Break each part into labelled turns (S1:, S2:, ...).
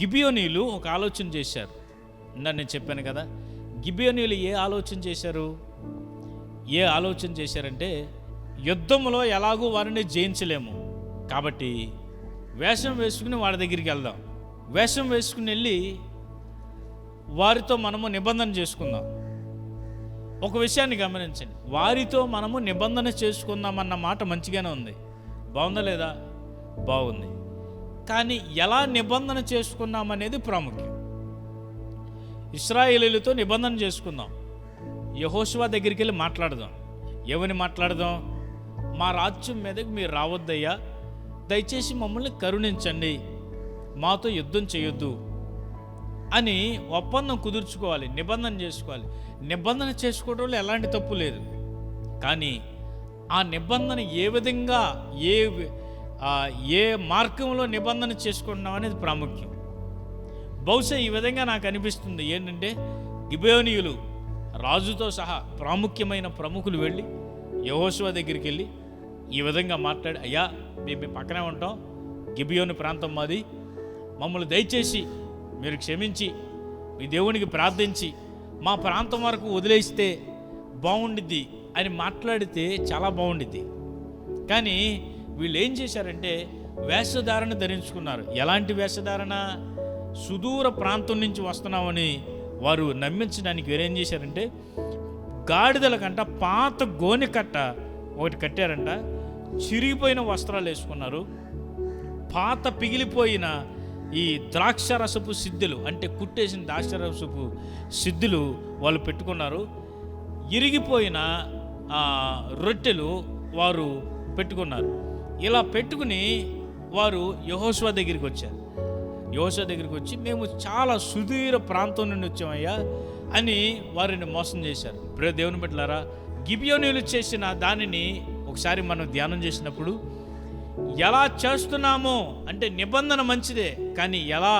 S1: గిబియోనీయులు ఒక ఆలోచన చేశారు. నేను చెప్పాను కదా, గిబియోనీయులు ఏ ఆలోచన చేశారంటే, యుద్ధంలో ఎలాగూ వారిని జయించలేము కాబట్టి వేషం వేసుకుని వాడి దగ్గరికి వెళ్దాం, వేషం వేసుకుని వెళ్ళి వారితో మనము నిబంధన చేసుకుందాం. ఒక విషయాన్ని గమనించండి, వారితో మనము నిబంధన చేసుకుందామన్న మాట మంచిగానే ఉంది, బాగుందా లేదా? బాగుంది. కానీ ఎలా నిబంధన చేసుకున్నామనేది ప్రాముఖ్యం. ఇశ్రాయేలీయులతో నిబంధన చేసుకుందాం, యెహోషువ దగ్గరికి వెళ్ళి మాట్లాడదాం. ఏమని మాట్లాడదాం? మా రాజ్యం మీదకి మీరు రావద్దయ్యా, దయచేసి మమ్మల్ని కరుణించండి, మాతో యుద్ధం చేయొద్దు అని ఒప్పందం కుదుర్చుకోవాలి, నిబంధన చేసుకోవాలి. నిబంధన చేసుకోవడంలో ఎలాంటి తప్పు లేదు. కానీ ఆ నిబంధన ఏ విధంగా ఏ మార్గంలో నిబంధన చేసుకుంటున్నాం అనేది ప్రాముఖ్యం. బహుశా ఈ విధంగా నాకు అనిపిస్తుంది. ఏంటంటే గిబియోనీయులు రాజుతో సహా ప్రాముఖ్యమైన ప్రముఖులు వెళ్ళి యెహోషువ దగ్గరికి వెళ్ళి ఈ విధంగా మాట్లాడి, అయ్యా మేము పక్కనే ఉంటాం, గిబియోను ప్రాంతం మాది, మమ్మల్ని దయచేసి మీరు క్షమించి మీ దేవునికి ప్రార్థించి మా ప్రాంతం వరకు వదిలేస్తే బాగుండిద్ది అని మాట్లాడితే చాలా బాగుండిద్ది. కానీ వీళ్ళు ఏం చేశారంటే వేషధారణ ధరించుకున్నారు. ఎలాంటి వేషధారణ? సుదూర ప్రాంతం నుంచి వస్తున్నామని వారు నమ్మించడానికి వీరేం చేశారంటే, గాడిదల కంట పాత గోనె కట్ట ఒకటి కట్టారంట, చిరిగిపోయిన వస్త్రాలు వేసుకున్నారు, పాత పిగిలిపోయిన ఈ ద్రాక్షరసపు సిద్ధులు అంటే కుట్టేసిన ద్రాక్షరసపు సిద్ధులు వాళ్ళు పెట్టుకున్నారు, ఇరిగిపోయిన రొట్టెలు వారు పెట్టుకున్నారు. ఇలా పెట్టుకుని వారు యెహోషువ దగ్గరికి వచ్చారు. యెహోషువ దగ్గరికి వచ్చి, మేము చాలా సుదూర ప్రాంతం నుండి వచ్చామయ్యా అని వారిని మోసం చేశారు. ప్రియ దేవుని బిడ్డలారా, గిబియోనీయులు చేసిన దానిని ఒకసారి మనం ధ్యానం చేసినప్పుడు ఎలా చేస్తున్నామో అంటే నిబంధన మంచిదే, కానీ ఎలా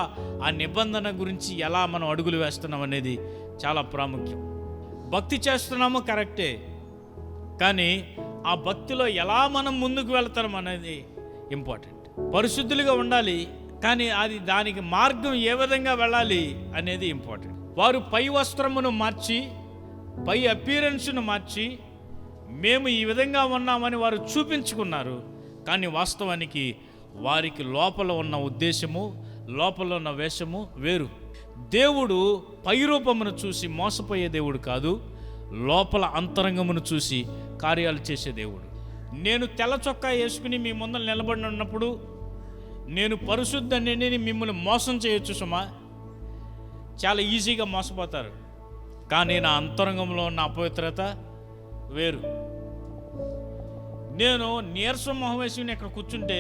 S1: ఆ నిబంధన గురించి ఎలా మనం అడుగులు వేస్తున్నాం అనేది చాలా ప్రాముఖ్యం. భక్తి చేస్తున్నామో కరెక్టే, కానీ ఆ భక్తిలో ఎలా మనం ముందుకు వెళ్తాం అనేది ఇంపార్టెంట్. పరిశుద్ధులుగా ఉండాలి, కానీ అది దానికి మార్గం ఏ విధంగా వెళ్ళాలి అనేది ఇంపార్టెంట్. వారు పై వస్త్రమును మార్చి, పై అపీరెన్స్ను మార్చి మేము ఈ విధంగా ఉన్నామని వారు చూపించుకున్నారు. కానీ వాస్తవానికి వారికి లోపల ఉన్న ఉద్దేశము, లోపల ఉన్న వేషము వేరు. దేవుడు పై రూపమును చూసి మోసపోయే దేవుడు కాదు, లోపల అంతరంగమును చూసి కార్యాలు చేసే దేవుడు. నేను తెల్ల చొక్కా వేసుకుని మీ ముందర నిలబడి ఉన్నప్పుడు నేను పరిశుద్ధని మిమ్మల్ని మోసం చేయొచ్చు సుమా, చాలా ఈజీగా మోసపోతారు. కానీ నా అంతరంగంలో ఉన్న అపవిత్రత వేరు. నేను నీరసం మొహం వేసుకుని ఇక్కడ కూర్చుంటే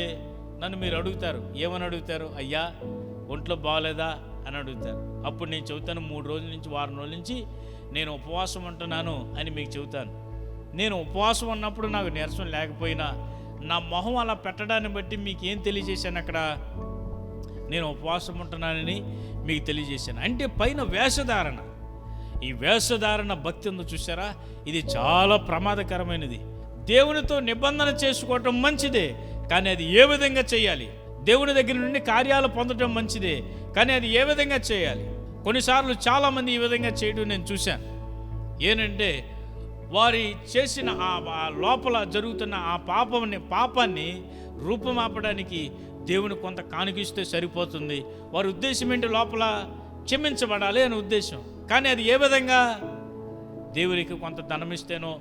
S1: నన్ను మీరు అడుగుతారు, ఏమని అడుగుతారు? అయ్యా ఒంట్లో బాగలేదా అని అడుగుతారు. అప్పుడు నేను చెబుతాను, 3 రోజుల నుంచి వారం రోజుల నుంచి నేను ఉపవాసం ఉంటున్నాను అని మీకు చెబుతాను. నేను ఉపవాసం ఉన్నప్పుడు నాకు నీరసం లేకపోయినా నా మొహం అలా పెట్టడాన్ని బట్టి మీకు ఏం తెలియజేశాను? అక్కడ నేను ఉపవాసం ఉంటున్నానని మీకు తెలియజేశాను. అంటే పైన వేషధారణ, ఈ వేషధారణ భక్తి ఉందో చూసారా, ఇది చాలా ప్రమాదకరమైనది. దేవునితో నిబంధన చేసుకోవటం మంచిదే, కానీ అది ఏ విధంగా చేయాలి? దేవుని దగ్గర నుండి కార్యాలు పొందడం మంచిదే, కానీ అది ఏ విధంగా చేయాలి? కొన్నిసార్లు చాలామంది ఈ విధంగా చేయడం నేను చూశాను. ఏంటంటే వారి చేసిన ఆ లోపల జరుగుతున్న ఆ పాపాన్ని రూపుమాపడానికి దేవుని కొంత కానుకిస్తే సరిపోతుంది. వారి ఉద్దేశం ఏంటి? లోపల క్షమించబడాలి అనే ఉద్దేశం. కానీ అది ఏ విధంగా? దేవునికి కొంత ధనం ఇస్తేనో,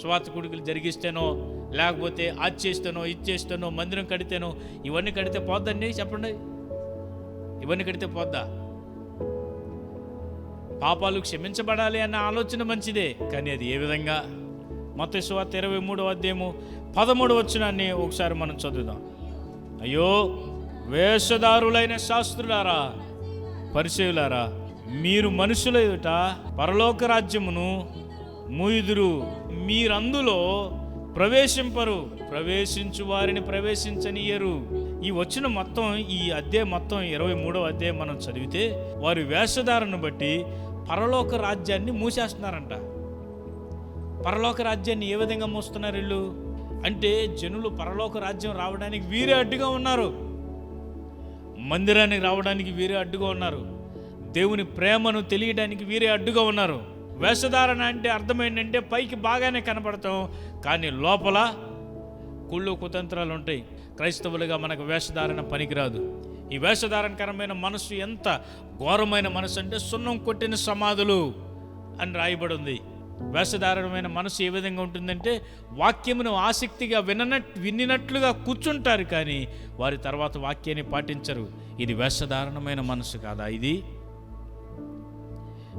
S1: స్వార్థ కొడుకులు జరిగిస్తేనో, లేకపోతే అది చేస్తేనో, ఇది చేస్తేనో, మందిరం కడితేనో, ఇవన్నీ కడితే పోద్దండి? చెప్పండి, ఇవన్నీ కడితే పోద్దా? పాపాలు క్షమించబడాలి అన్న ఆలోచన మంచిదే, కానీ అది ఏ విధంగా? మత్తయి సువార్త 23వ అధ్యాయము 13వ వచనాన్ని ఒకసారి మనం చదువుదాం. అయ్యో వేషధారులైన శాస్త్రులారా, పరిసయ్యులారా, మీరు మనుషుల ఎదుట పరలోక రాజ్యమును మూయుదురు, మీరందులో ప్రవేశింపరు, ప్రవేశించు వారిని ప్రవేశించనీయరు. ఈ వచ్చిన మొత్తం ఈ అధ్యాయం మొత్తం 23వ అధ్యాయం మనం చదివితే వారి వేషధారను బట్టి పరలోక రాజ్యాన్ని మూసేస్తున్నారంట. పరలోక రాజ్యాన్ని ఏ విధంగా మూస్తున్నారు వీళ్ళు అంటే, జనులు పరలోక రాజ్యం రావడానికి వీరే అడ్డుగా ఉన్నారు. మందిరానికి రావడానికి వీరే అడ్డుగా ఉన్నారు. దేవుని ప్రేమను తెలియడానికి వీరే అడ్డుగా ఉన్నారు. వేషధారణ అంటే అర్థం ఏంటంటే పైకి బాగానే కనపడతాం, కానీ లోపల కుళ్ళు కుతంత్రాలు ఉంటాయి. క్రైస్తవులుగా మనకు వేషధారణ పనికిరాదు. ఈ వేషధారణకరమైన మనసు ఎంత ఘోరమైన మనసు అంటే సున్నం కొట్టిన సమాధులు అని రాయబడి ఉంది. వేషధారణమైన మనసు ఏ విధంగా ఉంటుందంటే వాక్యమును ఆసక్తిగా వినినట్లుగా కూర్చుంటారు, కానీ వారి తర్వాత వాక్యాన్ని పాటించరు. ఇది వేషధారణమైన మనసు కాదా? ఇది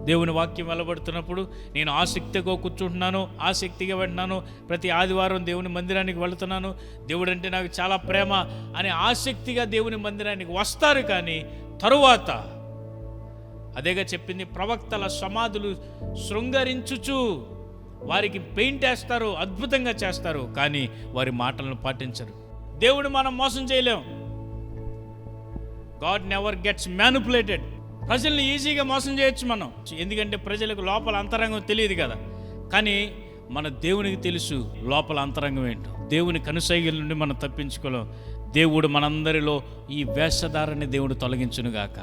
S1: దేవుని వాక్యం వెలువడుతున్నప్పుడు నేను ఆసక్తిగా కూర్చుంటున్నాను, ఆసక్తిగా వింటున్నాను, ప్రతి ఆదివారం దేవుని మందిరానికి వెళుతున్నాను, దేవుడు అంటే నాకు చాలా ప్రేమ అని ఆసక్తిగా దేవుని మందిరానికి వస్తారు. కానీ తరువాత అదేగా చెప్పింది, ప్రవక్తల సమాధులు శృంగరించుచు వారికి పెయింట్ వేస్తారు, అద్భుతంగా చేస్తారు, కానీ వారి మాటలను పాటించరు. దేవుడు మనం మోసం చేయలేం. God never gets manipulated. ప్రజల్ని ఈజీగా మోసం చేయొచ్చు మనం, ఎందుకంటే ప్రజలకు లోపల అంతరంగం తెలియదు కదా. కానీ మన దేవునికి తెలుసు లోపల అంతరంగం ఏంటో. దేవుని కనుసైగల నుండి మనం తప్పించుకోలేం. దేవుడు మనందరిలో ఈ వేషధారాన్ని దేవుడు తొలగించునుగాక.